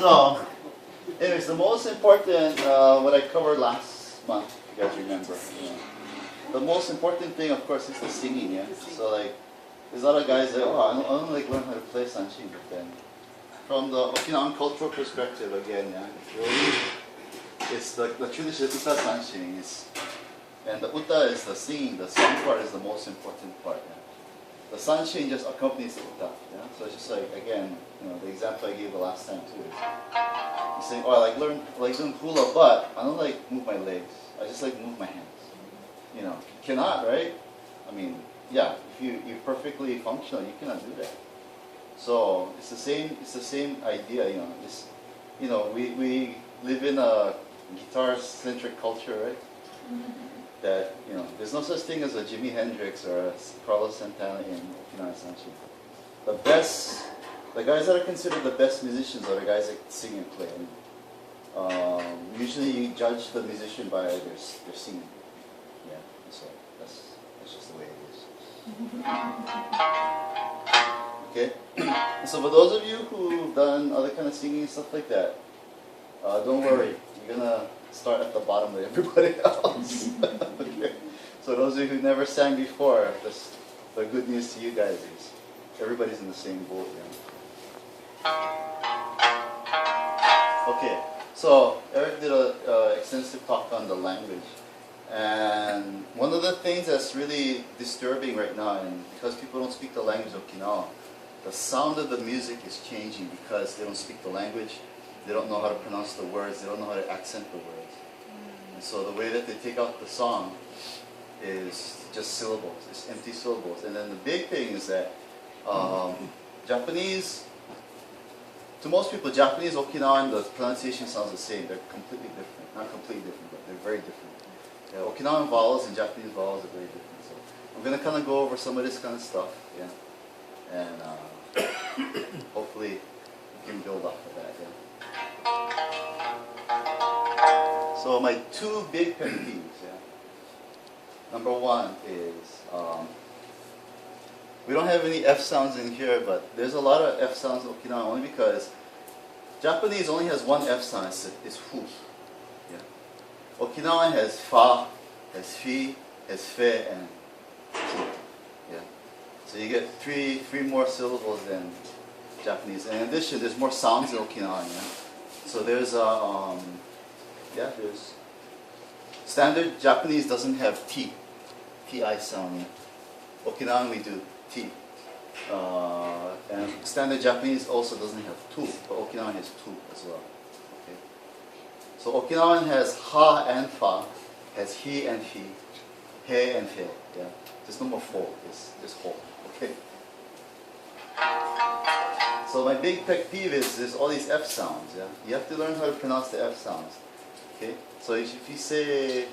So, anyways, the most important, what I covered last month, if you guys remember, the most important thing, of course, is the singing. Yeah. So like, there's a lot of guys that, oh, I don't like learn how to play Sanshin, but then, from the Okinawan cultural perspective, again, yeah, it's the tradition of uta Sanshin is, and the uta is the singing. The song part is the most important part. Yeah. The Sanshin just accompanies the uta. Yeah. So it's just like, again, the example I gave the last time too is, you're saying, oh, I like doing hula, but I don't like move my legs. I just like move my hands. You cannot, right? I mean, yeah, if you're perfectly functional, you cannot do that. So it's the same idea, It's, we live in a guitar-centric culture, right? That, there's no such thing as a Jimi Hendrix or a Carlos Santana in Okinawa Sanshin. The guys that are considered the best musicians are the guys that sing and play. And, usually you judge the musician by their singing. Yeah, so that's just the way it is. Okay? So for those of you who've done other kind of singing and stuff like that, don't worry. You're going to start at the bottom with everybody else. Okay? So those of you who never sang before, the good news to you guys is everybody's in the same boat. Yeah? Okay, so Eric did an extensive talk on the language. And one of the things that's really disturbing right now, and because people don't speak the language of Okinawa, the sound of the music is changing because they don't speak the language, they don't know how to pronounce the words, they don't know how to accent the words. And so the way that they take out the song is just syllables, it's empty syllables. And then the big thing is that Japanese, to most people, Japanese, Okinawan, the pronunciation sounds the same. They're completely different. Not completely different, but they're very different. Yeah, Okinawan vowels and Japanese vowels are very different. So I'm going to kind of go over some of this kind of stuff. Yeah. And hopefully we can build off of that. Yeah. So my two big pet peeves. Yeah. Number one is we don't have any F sounds in here, but there's a lot of F sounds in Okinawan only because Japanese only has one F sound. It's fu. Yeah. Okinawan has fa, has fi, has fe, and fu. Yeah. So you get three more syllables than Japanese. And in addition, there's more sounds in Okinawan. Yeah. So there's there's standard Japanese doesn't have T sound. Yeah. Okinawan we do T. And standard Japanese also doesn't have tu, but Okinawan has tu as well. Okay. So Okinawan has ha and fa, has he and he, he and he. Yeah. There's no more fo, it's just ho. Okay. So my big pet peeve is all these F sounds. Yeah. You have to learn how to pronounce the F sounds. Okay. So if you say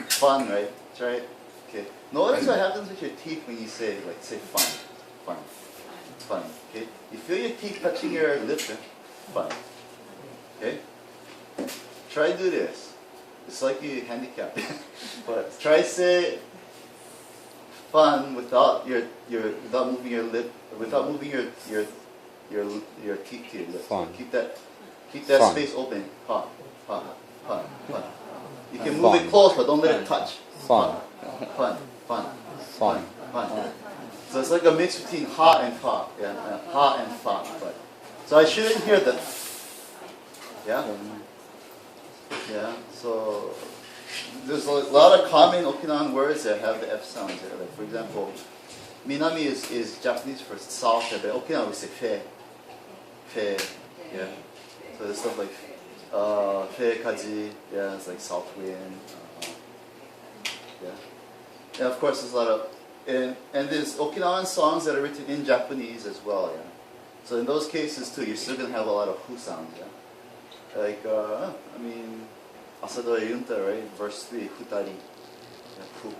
fun, right? Try it. Okay. Notice what happens with your teeth when you say fun. Fun. Okay. You feel your teeth touching your lip. Fun. Okay. Try to do this. It's like you handicapped. But try say fun without without moving your lip, without moving your teeth to your lips. Fun. Keep that fun. Space open. Fun. You can move it close, but don't let it touch. Fun. So it's like a mix between ha and fa. Yeah, ha and fa. But so I shouldn't hear the. Yeah. Yeah. So there's a lot of common Okinawan words that have the F sounds there. Like for example, Minami is Japanese for south, but Okinawan we say fe. Yeah. So there's stuff like fe kaji. Yeah, it's like south wind. Yeah. And of course, there's a lot of and there's Okinawan songs that are written in Japanese as well. Yeah. So in those cases too, you're still gonna have a lot of fu sounds. Yeah. Like Asado Yunta, right? Verse 3, futari. Yeah, fu.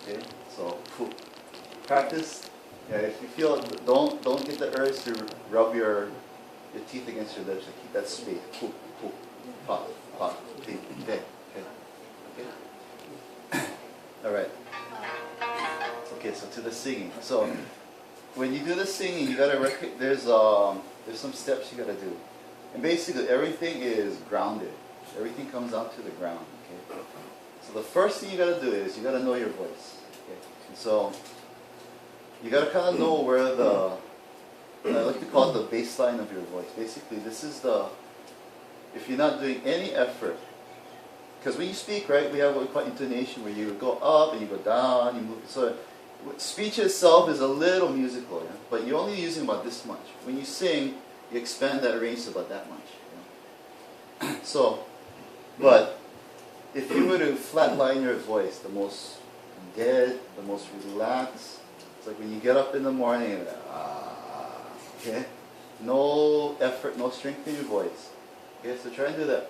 Okay. So fu. Practice. Yeah. If you feel don't get the urge to rub your teeth against your lips. Keep that space. Fu. Pa. Te. Okay. All right. Okay, so to the singing. So when you do the singing, you gotta there's some steps you gotta do. And basically everything is grounded. Everything comes down to the ground. Okay. So the first thing you got to do is you got to know your voice. Okay. And so you got to kind of know where the, I like to call it the baseline of your voice. Basically, this is the, if you're not doing any effort, because when you speak, right, we have what we call intonation, where you go up and you go down, you move. So speech itself is a little musical, yeah? But you're only using about this much. When you sing, you expand that range to about that much. You know? So, but if you were to flatline your voice, the most dead, the most relaxed, it's like when you get up in the morning, okay? No effort, no strength in your voice. Okay, so try and do that.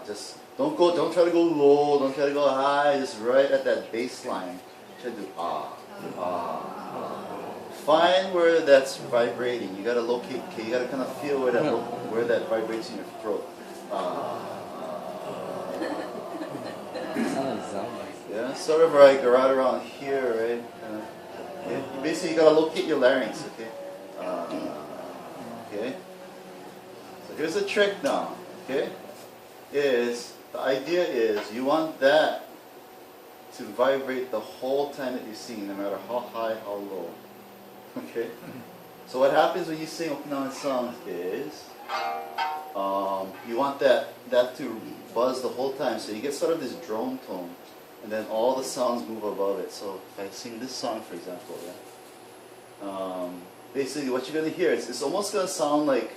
Just don't try to go low, don't try to go high, just right at that baseline. Try to do Find where that's vibrating. You gotta locate, okay, you gotta kind of feel where that vibrates in your throat. Yeah, sort of like right around here, right? Okay. Basically, you gotta locate your larynx, okay? Okay. So here's a trick now, okay? The idea is you want that to vibrate the whole time that you sing, no matter how high, how low. Okay? So what happens when you sing Okinawan songs is you want that to buzz the whole time, so you get sort of this drone tone, and then all the sounds move above it. So if I sing this song, for example, yeah, basically what you're going to hear is it's almost going to sound like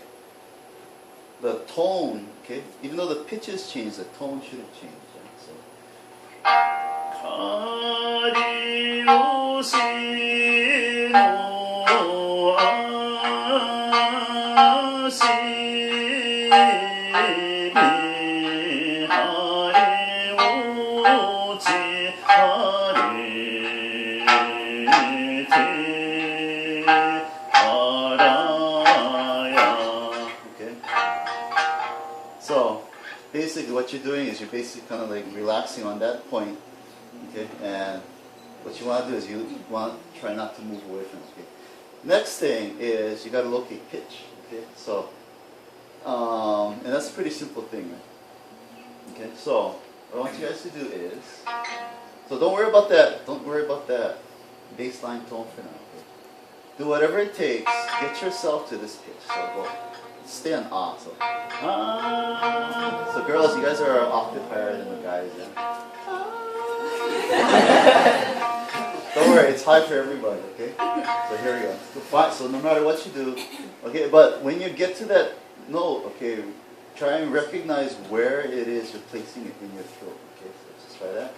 the tone, okay? Even though the pitches change, the tone shouldn't change. Yeah? So. So basically what you're doing is you're basically kind of like relaxing on that point, okay? And what you want to do is you want to try not to move away from it, okay? Next thing is you got to locate pitch, okay? So, and that's a pretty simple thing, right? Okay, so what I want you guys to do is, so don't worry about that baseline tone for now, okay? Do whatever it takes, get yourself to this pitch. So go. Stay on so so girls, you guys are an octave higher than the guys, yeah? Don't worry, it's high for everybody, okay? So here we go. So no matter what you do, okay, but when you get to that note, okay, try and recognize where it is you're placing it in your throat, okay? So let's just try that.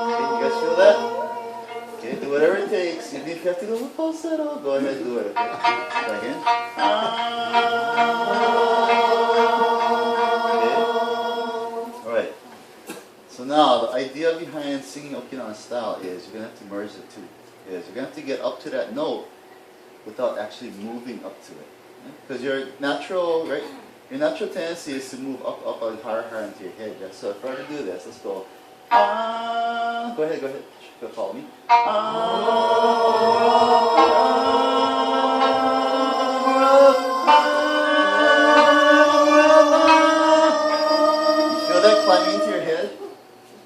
Okay, you guys feel that? Okay, do whatever it takes. Even if you have to go with falsetto, go ahead and do it. Okay? Try again. Okay. Alright. So now, the idea behind singing Okinawan style is you're going to have to merge the two. You're going to have to get up to that note without actually moving up to it. Because your natural, right? Your natural tendency is to move up, higher into your head. Yeah? So if I were to do this, let's go. Go ahead. Go follow me. You feel that climbing into your head?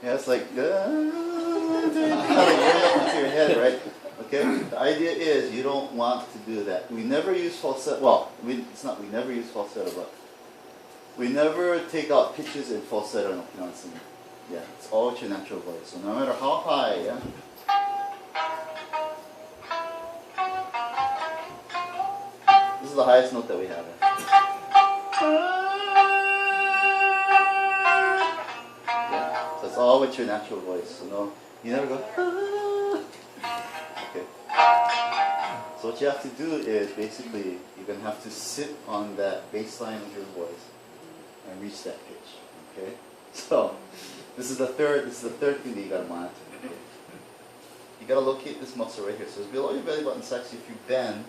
Yeah, it's like kind of going up into your head, right? Okay. The idea is you don't want to do that. We never use falsetto. Well, it's not we never use falsetto, but we never take out pitches in falsetto in Okinawan singing. Yeah, it's all with your natural voice. So no matter how high, yeah. This is the highest note that we have. Yeah, so it's all with your natural voice. So no, you never go. Okay. So what you have to do is basically you're gonna have to sit on that baseline of your voice and reach that pitch. Okay. So. This is the third thing that you gotta monitor. Okay? You gotta locate this muscle right here. So it's below your belly button section. If you bend,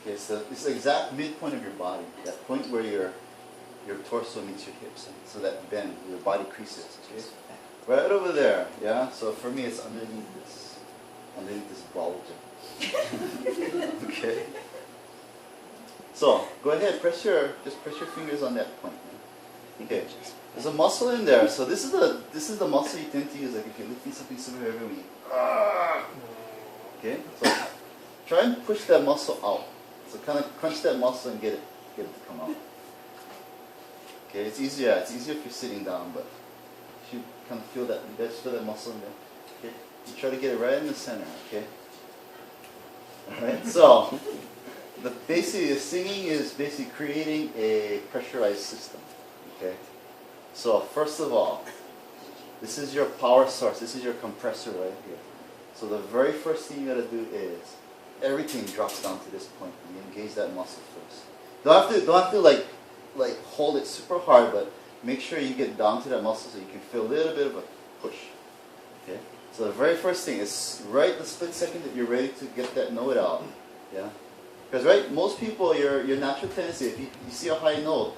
okay, so it's the exact midpoint of your body, that point where your torso meets your hips. So that bend, your body creases. Okay? Right over there, yeah? So for me it's underneath this. underneath this bulge. Okay. So go ahead, just press your fingers on that point. Okay. There's a muscle in there. So this is the muscle you tend to use, like if you're lifting something super heavy. Okay. So try and push that muscle out. So kind of crunch that muscle and get it to come out. Okay. It's easier if you're sitting down, but if you kind of feel that, you guys feel that muscle in there. Okay. You try to get it right in the center. Okay. All right. So basically, singing is basically creating a pressurized system. Okay. So first of all, this is your power source. This is your compressor right here. So the very first thing you got to do is everything drops down to this point. You engage that muscle first. Don't have to like hold it super hard, but make sure you get down to that muscle so you can feel a little bit of a push. Okay. So the very first thing is right the split second that you're ready to get that note out. Yeah. Because right, most people, your natural tendency, if you see a high note,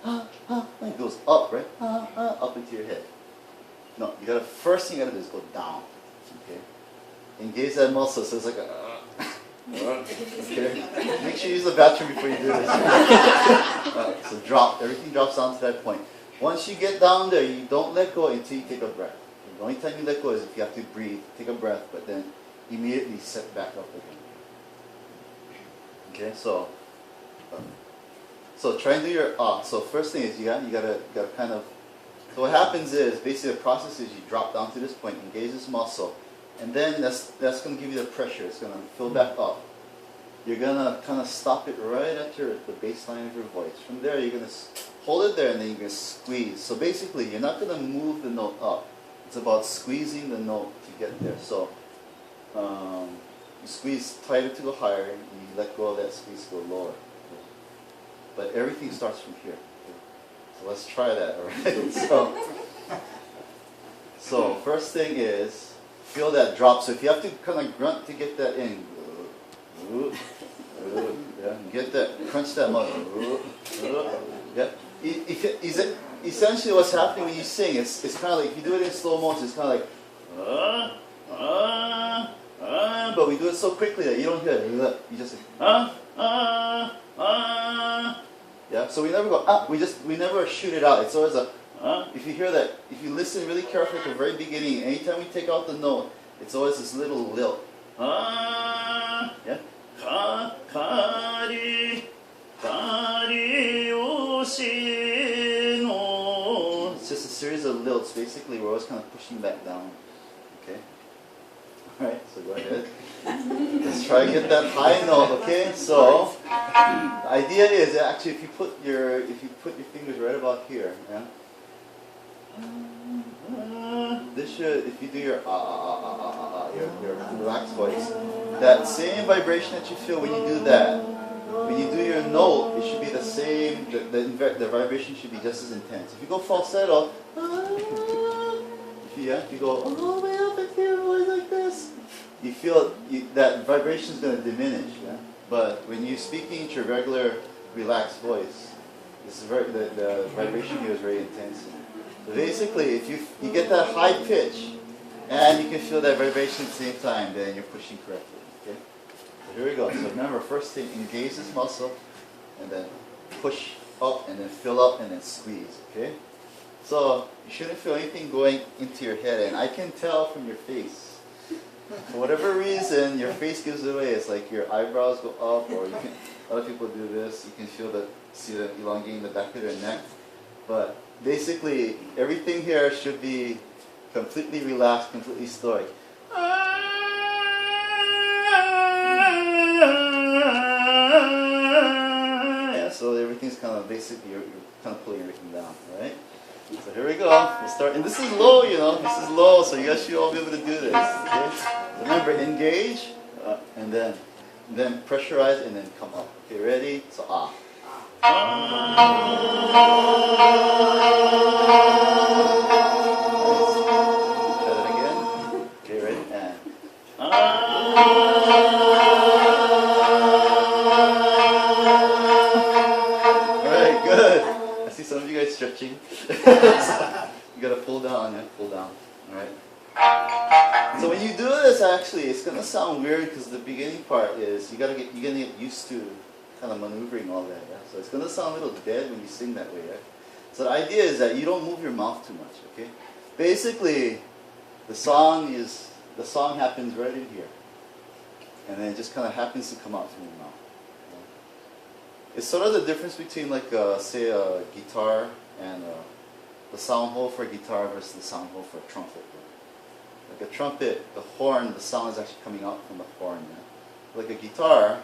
it goes up, right? Up into your head. No, first thing you gotta do is go down. Okay? Engage that muscle, so it's like okay? Make sure you use the bathroom before you do this. So everything drops down to that point. Once you get down there, you don't let go until you take a breath. The only time you let go is if you have to breathe, take a breath, but then immediately set back up again. Okay, so try and do your so first thing is you gotta kind of, so what happens is basically the process is you drop down to this point, engage this muscle, and then that's going to give you the pressure. It's going to fill back up. You're going to kind of stop it right at the baseline of your voice. From there you're going to hold it there and then you're going to squeeze. So basically you're not going to move the note up. It's about squeezing the note to get there. So you squeeze tighter to go higher, and you let go of that squeeze to go lower. But everything starts from here. So let's try that, alright? So first thing is, feel that drop. So if you have to kind of grunt to get that in, yeah, get that, crunch that muscle. Yeah. Essentially what's happening when you sing, it's kind of like, if you do it in slow motion, it's kind of like, but we do it so quickly that you don't hear it. You just say, yeah, so we never go, we never shoot it out. It's always a, if you hear that, if you listen really carefully at the very beginning, anytime we take out the note, it's always this little lilt. Yeah? It's just a series of lilts. Basically, we're always kind of pushing back down. Okay? Alright, so go ahead. Let's try to get that high note, okay? So the idea is that actually if you put your fingers right about here, yeah? This should, if you do your relaxed voice, that same vibration that you feel when you do that, when you do your note, it should be the same, the vibration should be just as intense. If you go falsetto, if you go all the way up and here, always like this, you feel that vibration is going to diminish. Yeah? But when you're speaking into your regular relaxed voice, this is the vibration here is very intense. So basically, if you get that high pitch and you can feel that vibration at the same time, then you're pushing correctly. Okay? So here we go. So remember, first thing, engage this muscle, and then push up, and then fill up, and then squeeze. Okay? So you shouldn't feel anything going into your head, and I can tell from your face. For whatever reason, your face gives it away. It's like your eyebrows go up, or you can. Other people do this. You can see the elongating the back of their neck. But basically, everything here should be completely relaxed, completely stoic. Yeah, so everything's kind of basically you're kind of pulling everything down, right? So here we go. We'll start, and this is low, This is low, so you guys should all be able to do this. Okay? Remember, engage, and then pressurize, and then come up. Okay, ready? So Try that again. Okay, ready? And. Alright, good. I see some of you guys stretching. You gotta pull down, pull down. Alright. So when you do this, actually, it's gonna sound weird because the beginning part is you're gonna get used to kind of maneuvering all that. Yeah? So it's gonna sound a little dead when you sing that way. Right? So the idea is that you don't move your mouth too much. Okay. Basically, the song happens right in here, and then it just kind of happens to come out from your mouth. It's sort of the difference between, like, say, a guitar and the sound hole for a guitar versus the sound hole for a trumpet. Like a trumpet, the horn, the sound is actually coming out from the horn. Yeah? Like a guitar,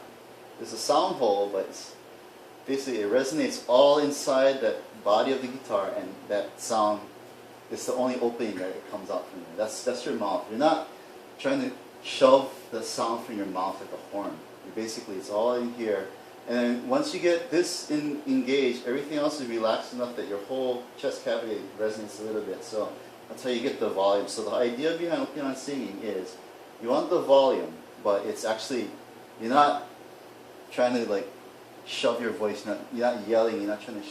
there's a sound hole, but it's basically it resonates all inside that body of the guitar, and that sound is the only opening that it comes out from there. That's your mouth. You're not trying to shove the sound from your mouth like a horn. Basically, it's all in here. And then once you get this engaged, everything else is relaxed enough that your whole chest cavity resonates a little bit. So that's how you get the volume. So the idea behind Okinawan singing is you want the volume, but it's actually, you're not trying to like shove your voice, you're not yelling, you're not trying to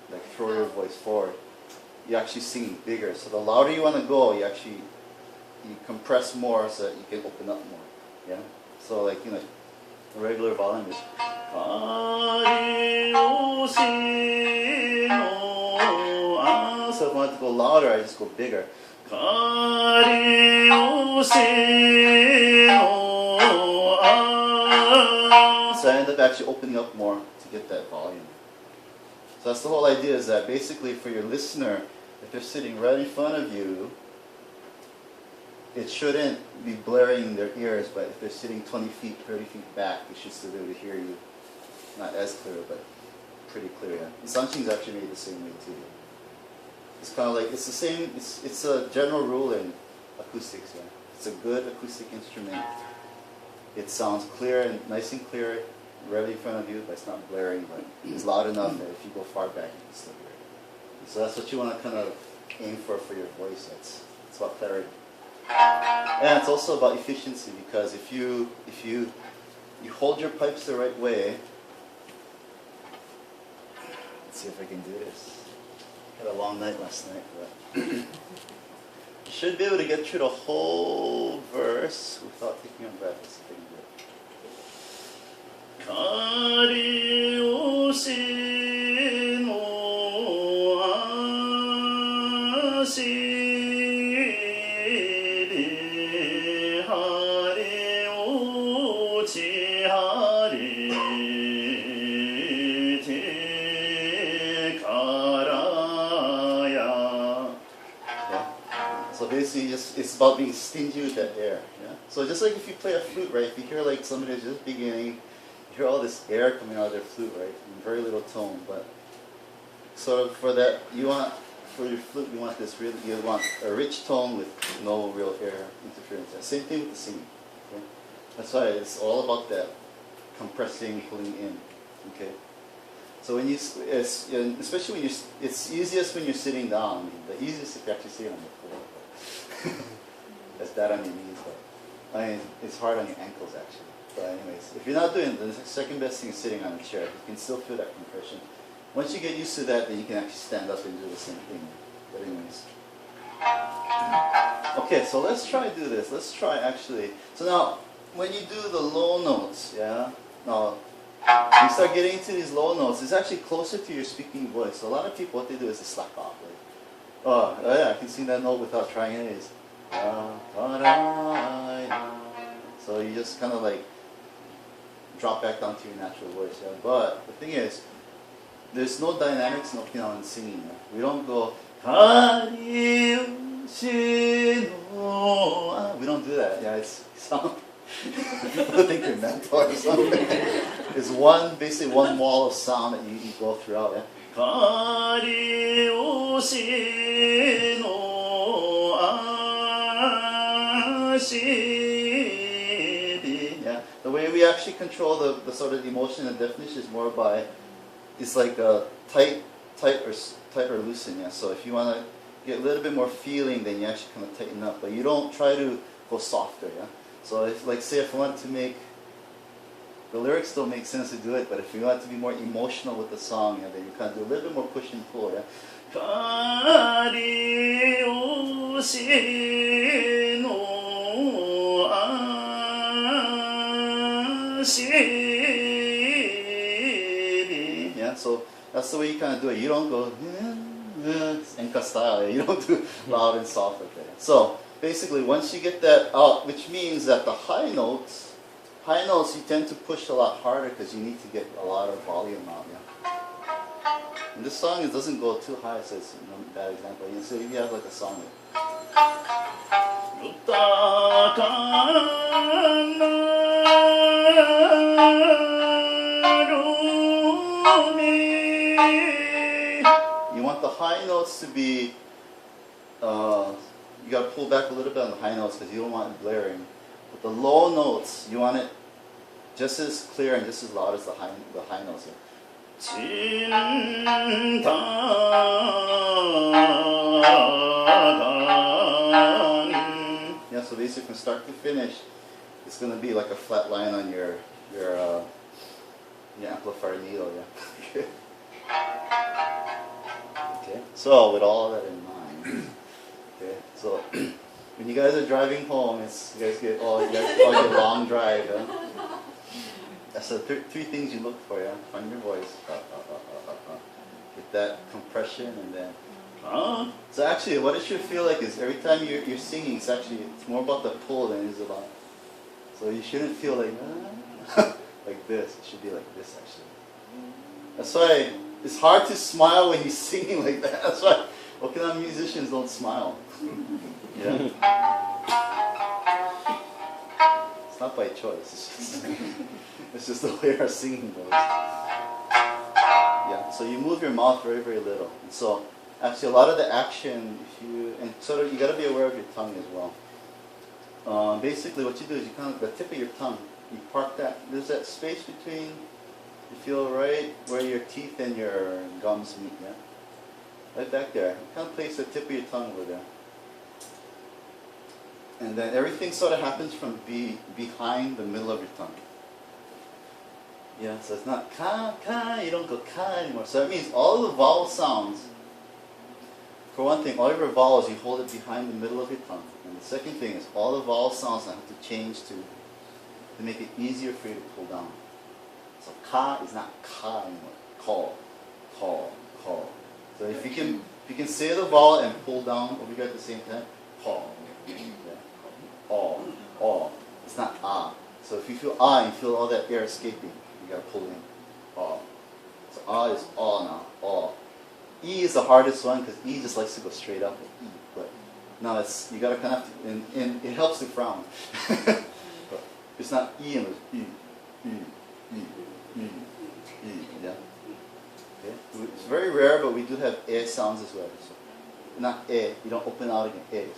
like throw your voice forward. You're actually singing bigger. So the louder you want to go, you compress more so that you can open up more. Yeah? So like, you know, the regular volume is so if I want to go louder, I just go bigger. So I end up actually opening up more to get that volume. So that's the whole idea, is that basically for your listener, if they're sitting right in front of you, it shouldn't be blaring in their ears, but if they're sitting 20 feet, 30 feet back, they should still be able to hear you. Not as clear, but pretty clear. Yeah. And Sanshin's actually made the same way too. It's kind of like, it's the same, it's a general rule in acoustics. Yeah. It's a good acoustic instrument. It sounds clear and nice and clear right in front of you, but it's not blaring, but it's loud enough that if you go far back, you can still hear it. So that's what you want to kind of aim for your voice. It's about clarity. And it's also about efficiency, because if you hold your pipes the right way, let's see if I can do this. Had a long night last night, but you should be able to get through the whole verse without taking a breath. Let's see if I can do it. So basically, it's about being stingy with that air. Yeah? So just like if you play a flute, right? If you hear like somebody who's just beginning, you hear all this air coming out of their flute, right? And very little tone, but sort of for that, for your flute, you want a rich tone with no real air interference. Same thing with the singing. Okay? That's why it's all about that compressing, pulling in. Okay. So when especially when it's easiest when you're sitting down. I mean, the easiest if you're actually sitting on the floor. That's that on your knees, but I mean, it's hard on your ankles actually. But anyways, if you're not doing it, the second best thing is sitting on a chair. You can still feel that compression. Once you get used to that, then you can actually stand up and do the same thing. But anyways. Okay, so let's try do this. Let's try actually. So now, when you do the low notes, yeah? Now, you start getting into these low notes, it's actually closer to your speaking voice. So a lot of people, what they do is they slack off. Like, oh yeah, I can sing that note without trying it. It's, so you just kind of like drop back down to your natural voice. Yeah? But the thing is, there's no dynamics in Okinawan singing. Yeah? We don't go, we don't do that. Yeah, it's people think you're mental or something. It's basically one wall of sound that you go throughout. Yeah? Yeah? The way we actually control the sort of emotion and definition is more by, it's like a tight or loosen. Yeah? So if you want to get a little bit more feeling, then you actually kind of tighten up. But you don't try to go softer. Yeah? So if, like, say if I want to make, the lyrics don't make sense to do it, but if you want to be more emotional with the song, yeah, then you kind of do a little bit more push and pull, yeah? Yeah, so that's the way you kind of do it. You don't go enka style. You don't do loud and soft like that. So basically, once you get that out, which means that the high notes you tend to push a lot harder because you need to get a lot of volume out. Yeah. In this song, it doesn't go too high, so it's a bad example. So if you have like a song like you want the high notes to be, you got to pull back a little bit on the high notes because you don't want it blaring. But the low notes, you want it just as clear and just as loud as the high notes. Yeah. Yeah, so basically from start to finish, it's going to be like a flat line on your amplifier needle. Yeah. Okay. So with all that in mind, okay. So when you guys are driving home, you guys get your long drive. Yeah? That's the three things you look for, yeah? Find your voice. Get that compression and then. So actually, what it should feel like is every time you're singing, it's more about the pull than it is about. So you shouldn't feel like like this. It should be like this actually. That's why it's hard to smile when you're singing like that. That's why Okinawan musicians don't smile. Yeah. It's not by choice. It's just the way our singing goes. Yeah, so you move your mouth very, very little. And so, actually, a lot of the action, you got to be aware of your tongue as well. Basically, what you do is you kind of, the tip of your tongue, you park that, there's that space between, you feel right where your teeth and your gums meet, yeah? Right back there. You kind of place the tip of your tongue over there. And then everything sort of happens from behind the middle of your tongue. Yeah, so it's not ka, you don't go ka anymore. So that means all the vowel sounds, for one thing, all of your vowels, you hold it behind the middle of your tongue. And the second thing is all the vowel sounds have to change to make it easier for you to pull down. So ka is not ka anymore. Call. So if you can say the vowel and pull down over here at the same time, call. It's not ah. So if you feel ah, you feel all that air escaping. You gotta pull in. Ah. So ah is ah now. Ah. E is the hardest one because E just likes to go straight up. E. But now you gotta kind of and it helps to frown. But it's not E and it's E. Yeah. Okay. It's very rare, but we do have E sounds as well. So not E. You don't open out again. E.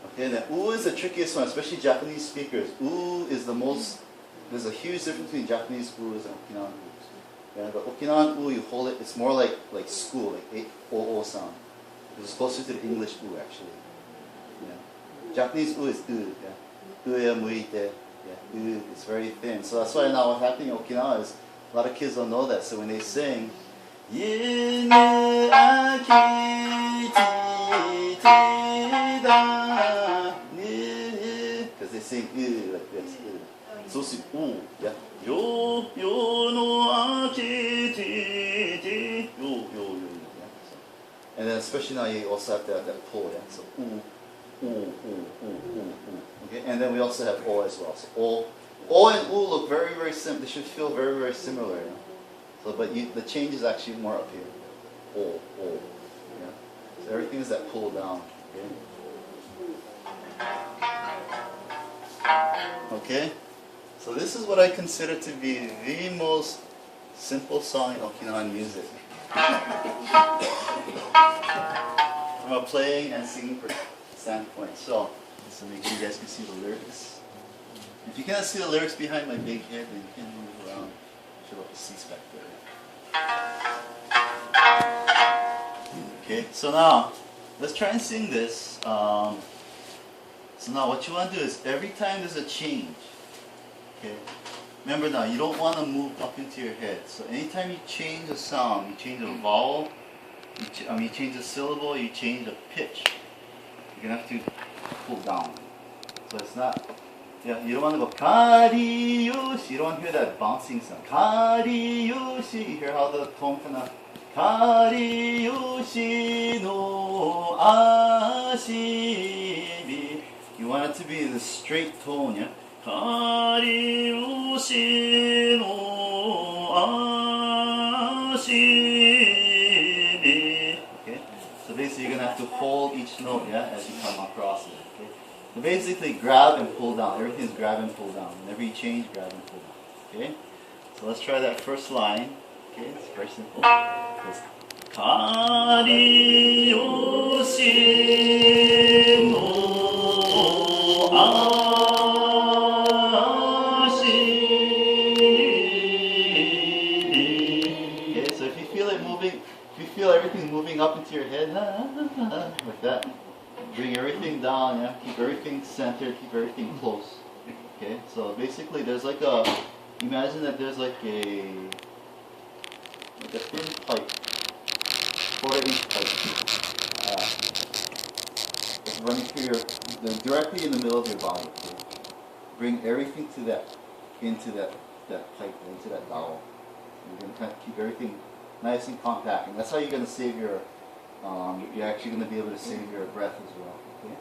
Okay, then U is the trickiest one, especially Japanese speakers. U is the most, there's a huge difference between Japanese U's and Okinawan U's. Yeah, but Okinawan U, you hold it, it's more like school, like O sound. It's closer to the English U actually. Yeah. Japanese U is U, yeah. Uya muite, yeah. U, it's very thin. So that's why now what's happening in Okinawa is a lot of kids don't know that. So when they sing, because they sing like this. So it's yeah. Yo no aki ti yo. Yeah. And then especially now you also have to have that pull, yeah. So okay, and then we also have O as well. So O and U look very, very similar. They should feel very, very similar. Yeah? So, but the change is actually more up here. O. Yeah. So everything is that pull down. Okay. So this is what I consider to be the most simple song in Okinawan music. From a playing and singing standpoint. So make sure you guys can see the lyrics. If you cannot see the lyrics behind my big head, then you can move around. Fill up the seats back there. Okay, so now let's try and sing this. So now what you want to do is every time there's a change, okay, remember now you don't want to move up into your head. So anytime you change a sound, you change a vowel, you change a syllable, you change a pitch, you're going to have to pull down. but it's not. Yeah, you don't want to go Kariyoshi. You don't want to hear that bouncing sound. Kariyoshi. You hear how the tone kind of Kariyoshi no ashibi. You want it to be the straight tone, yeah? Kariyoshi no ashibi. Okay? So basically you're gonna have to hold each note, yeah, as you come across it. Okay? So basically grab and pull down. Everything's grab and pull down. Whenever you change, grab and pull down. Okay? So let's try that first line. Okay, it's very simple. It's Kariyoshi no ashibi. Okay, so if you feel it moving, if you feel everything moving up into your head, like that, bring everything down, yeah? Keep everything centered, keep everything close. Okay, so basically there's like a, imagine that there's like a thin pipe, 4-inch pipe, running through your, directly in the middle of your body. Okay? Bring everything to that, into that pipe, into that dowel. You're going to kind of keep everything nice and compact, and that's how you're going to save your, you're actually going to be able to save your breath as well. Okay?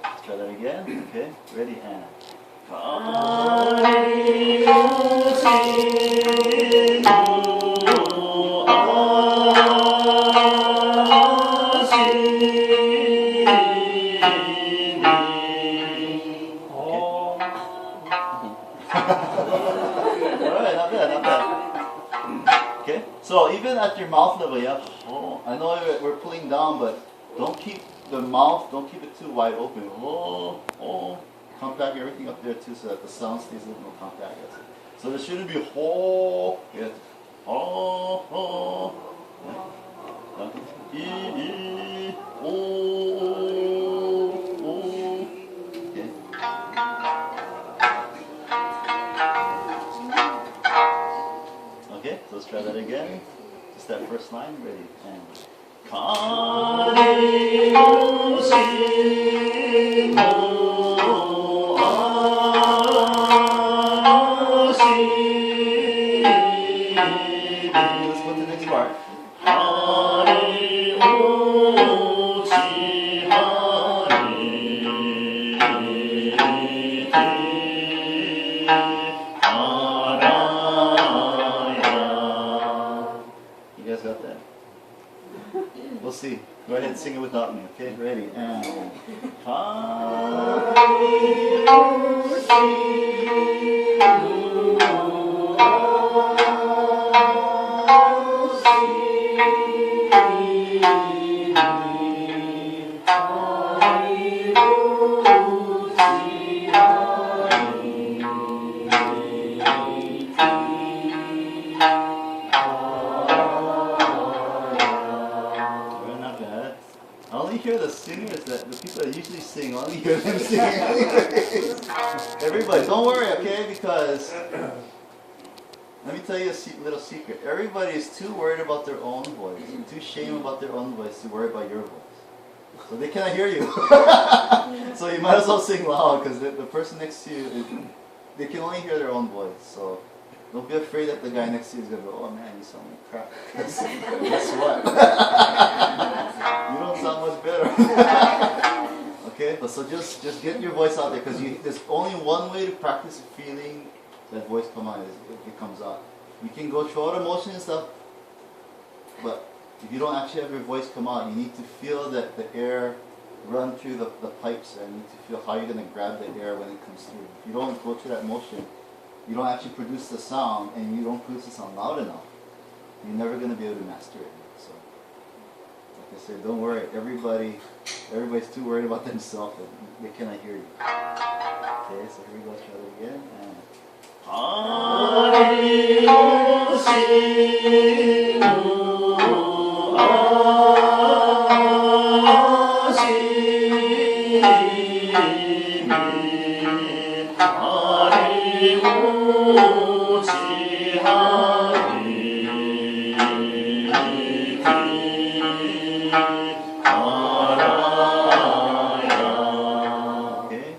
Let's try that again. Okay, ready, and Alright, not bad, not bad. Okay, so even at your mouth level, yeah. Oh, I know we're pulling down, but don't keep the mouth, don't keep it too wide open. Compact everything up there too, so that the sound stays a little more compact. So there shouldn't be ho. Yeah. Okay. Okay, so let's try that again. Just that first line, ready, and Kariyoshi no ashibi. Let's go to the next part. Hariyoshi You guys got that? We'll see. Go ahead and sing it without me, okay? Ready? And I only hear the singers, that the people that usually sing, I only hear them singing anyways. Everybody, don't worry, okay? Because, let me tell you a little secret. Everybody is too worried about their own voice, too ashamed about their own voice to worry about your voice. So they cannot hear you. So you might as well sing loud, because the person next to you, they can only hear their own voice. So don't be afraid that the guy next to you is going to go, oh man, you sound like crap. Guess what? You don't sound much better. Okay, but so just get your voice out there, because there's only one way to practice feeling that voice come out, is if it comes out. You can go through all the motion and stuff, but if you don't actually have your voice come out, you need to feel that the air run through the pipes, and you need to feel how you're going to grab the air when it comes through. If you don't go through that motion, you don't actually produce the sound, and you don't produce the sound loud enough, you're never going to be able to master it. So, like I said, don't worry. Everybody's too worried about themselves, and they cannot hear you. Okay, so here we go. Try it again. And Okay,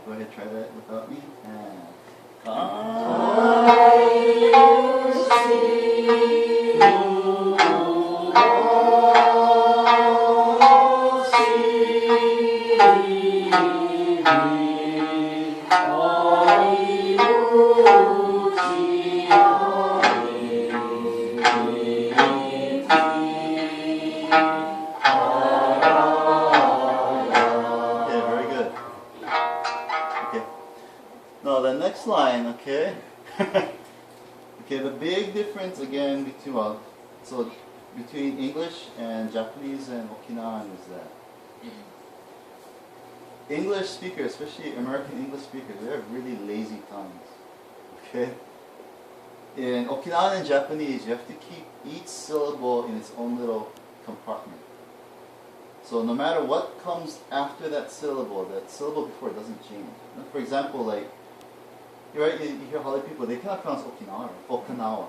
Okay? Okay, the big difference again between English and Japanese and Okinawan is that English speakers, especially American English speakers, they have really lazy tongues. Okay? In Okinawan and Japanese, you have to keep each syllable in its own little compartment. So no matter what comes after that syllable before it doesn't change. For example, like, right, you hear Holly people, they cannot pronounce Okinawa,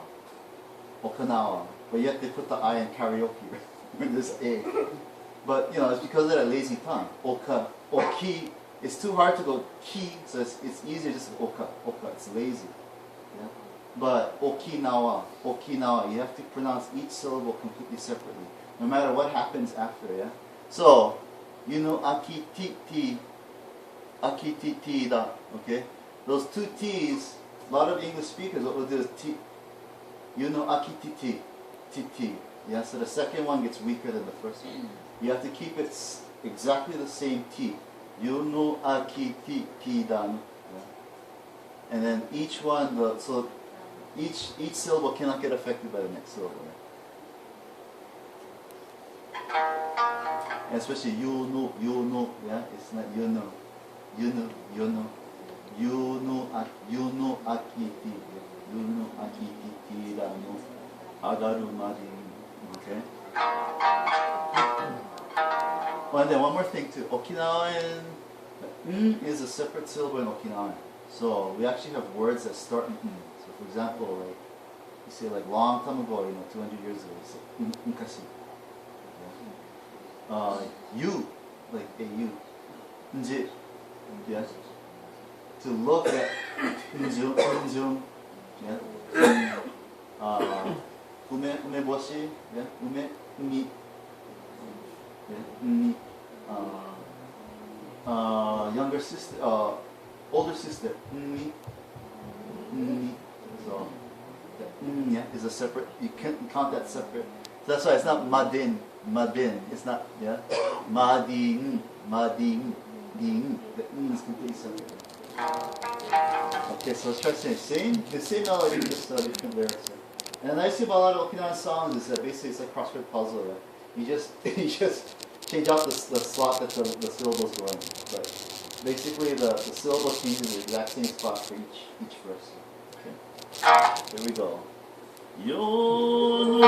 Okinawa, but yet they put the I in karaoke when there's A. But, it's because of that lazy tongue. Oki, it's too hard to go ki, so it's easier just to oka, it's lazy. Yeah? But Okinawa, you have to pronounce each syllable completely separately, no matter what happens after, yeah? So, akititi da, okay? Those two T's, a lot of English speakers, what will do is T, akititi, titi. Yeah, so the second one gets weaker than the first one. You have to keep it exactly the same T. Akititi da. Yeah? And then each one, so each syllable cannot get affected by the next syllable. Yeah? And especially yeah, it's not akiti, akititi da no agaru mari. Okay. Oh, and then one more thing too. Okinawan is a separate syllable in Okinawan. So we actually have words that start in So for example, like you say like long time ago, 200 years ago, you say unkashi. You, like a you. Nji, yes. To look at unjum, yeah. Umeboshi, yeah. Umi, yeah. Younger sister, older sister, So, yeah, is a separate. You can't count that separate. So that's why it's not madin. It's not, yeah. Madin. The is completely separate. Okay, so let's try saying the same melody, just different lyrics. And the nice thing about a lot of Okinawan songs is that basically it's like crossword puzzle. Right? You just change out the slot that the syllables go in. But basically the syllable changes the exact same spot for each verse. Okay. Here we go. Yo.